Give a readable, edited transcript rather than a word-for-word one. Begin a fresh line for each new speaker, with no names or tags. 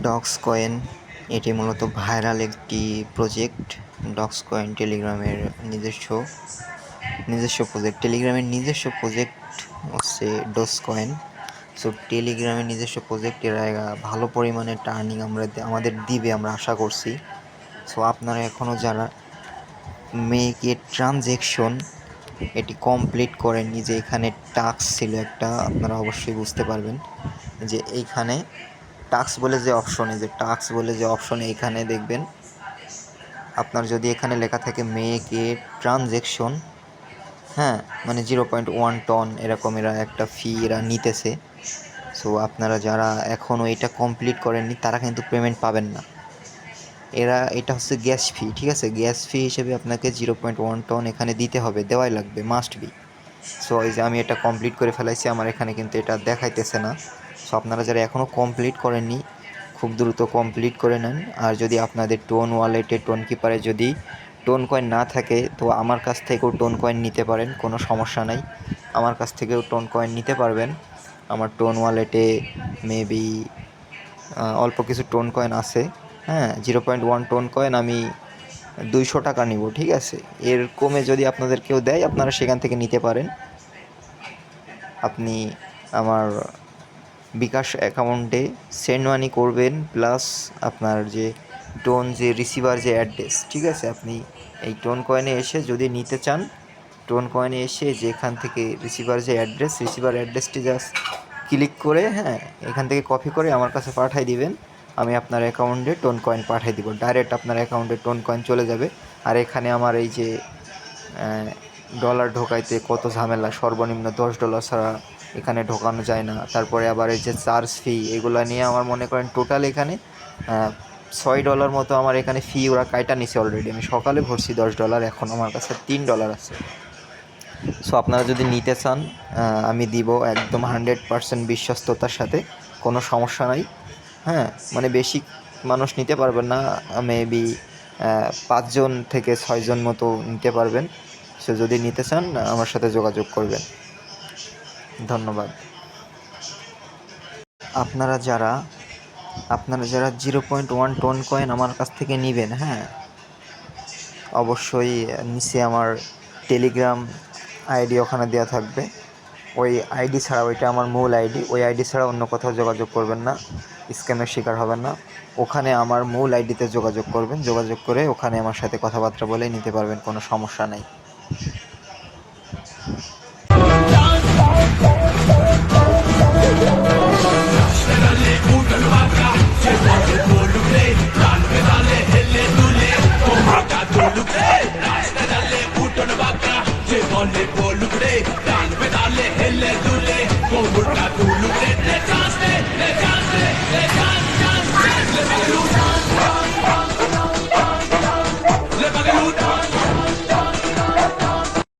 Docs coin এটি মূলত viral একটি প্রজেক্ট। ডক্স কয়েন টেলিগ্রামের নিজস্ব প্রজেক্ট। টেলিগ্রামের নিজস্ব প্রজেক্ট হচ্ছে ডোজ কয়েন। সো টেলিগ্রামের নিজস্ব প্রজেক্ট এরা ভালো পরিমাণে টার্নিং আমাদের দিবে আমরা আশা করছি। সো আপনারা এখনও যারা মেক এ ট্রানজ্যাকশন এটি কমপ্লিট করেননি, যে এখানে টাস্ক ছিল একটা, আপনারা অবশ্যই বুঝতে পারবেন যে এইখানে টাস্ক বলে যে অপশনে এখানে দেখবেন আপনার যদি এখানে লেখা থাকে মেক এ ট্রানজ্যাকশন, হ্যাঁ, মানে 0.1 টন এরকম এরা একটা ফি এরা নিতেছে। সো আপনারা যারা এখনও এটা কমপ্লিট করেননি তারা কিন্তু পেমেন্ট পাবেন না। এটা হচ্ছে গ্যাস ফি, ঠিক আছে? গ্যাস ফি হিসেবে আপনাকে 0.1 টন এখানে দিতে হবে, দেওয়াই লাগবে, মাস্ট বি। সো এই যে আমি এটা কমপ্লিট করে ফেলাইছি, আমার এখানে কিন্তু এটা দেখাইতেছে না। সো আপনারা যারা এখনও কমপ্লিট করেননি খুব দ্রুত কমপ্লিট করে নেন। আর যদি আপনাদের টোন ওয়ালেটে, টোন কিপারে যদি টোন কয়েন না থাকে তো আমার কাছ থেকেও টোন কয়েন নিতে পারেন, কোনো সমস্যা নাই। আমার কাছ থেকেও টোন কয়েন নিতে পারবেন। আমার টোন ওয়ালেটে মেবি অল্প কিছু টোন কয়েন আছে, হ্যাঁ। 0.1 টোন কয়েন আমি 200 টাকা নিব, ঠিক আছে? এর কমে যদি আপনাদের কেউ দেয় আপনারা সেখান থেকে নিতে পারেন। আপনি আমার বিকাশ অ্যাকাউন্টে সেন্ড মানি করবেন, প্লাস আপনার যে টোন যে রিসিভার যে অ্যাড্রেস, ঠিক আছে? আপনি এই টোন কয়েনে এসে যদি নিতে চান, টোন কয়েনে এসে যেখান থেকে রিসিভার যে রিসিভার অ্যাড্রেসটি জাস্ট ক্লিক করে, হ্যাঁ, এখান থেকে কপি করে আমার কাছে পাঠিয়ে দিবেন। আমি আপনার অ্যাকাউন্টে টোন কয়েন পাঠিয়ে দিব, ডাইরেক্ট আপনার অ্যাকাউন্টে টোন কয়েন চলে যাবে। আর এখানে আমার এই যে ডলার ঢোকাইতে কত ঝামেলা, সর্বনিম্ন $10 ছাড়া এখানে ঢোকানো যায় না। তারপরে আবার এই যে চার্জ ফি, এগুলো নিয়ে আমার মনে করেন টোটাল এখানে $6 মতো আমার এখানে ফি ওরা কাইটা নিছে অলরেডি। আমি সকালে ভরছি $10, এখন আমার কাছে $3 আছে। সো আপনারা যদি নিতে চান আমি দিব একদম 100% বিশ্বস্ততার সাথে, কোনো সমস্যা নাই, হ্যাঁ। মানে বেশি মানুষ নিতে পারবেন না, মেবি 5 জন থেকে 6 জন মতো নিতে পারবেন। সো যদি নিতে চান আমার সাথে যোগাযোগ করবেন। ধন্যবাদ। আপনারা যারা 0.1 টোন কয়েন আমার কাছ থেকে নেবেন, হ্যাঁ, অবশ্যই নিচে আমার টেলিগ্রাম আইডি ওখানে দেওয়া থাকবে। ওই আইডি ছাড়া, ওইটা আমার মূল আইডি, ওই আইডি ছাড়া অন্য কোথাও যোগাযোগ করবেন না, স্ক্যামের শিকার হবেন না। ওখানে আমার মূল আইডিতে যোগাযোগ করবেন, যোগাযোগ করে ওখানে আমার সাথে কথাবার্তা বলে নিতে পারবেন, কোনো সমস্যা নেই।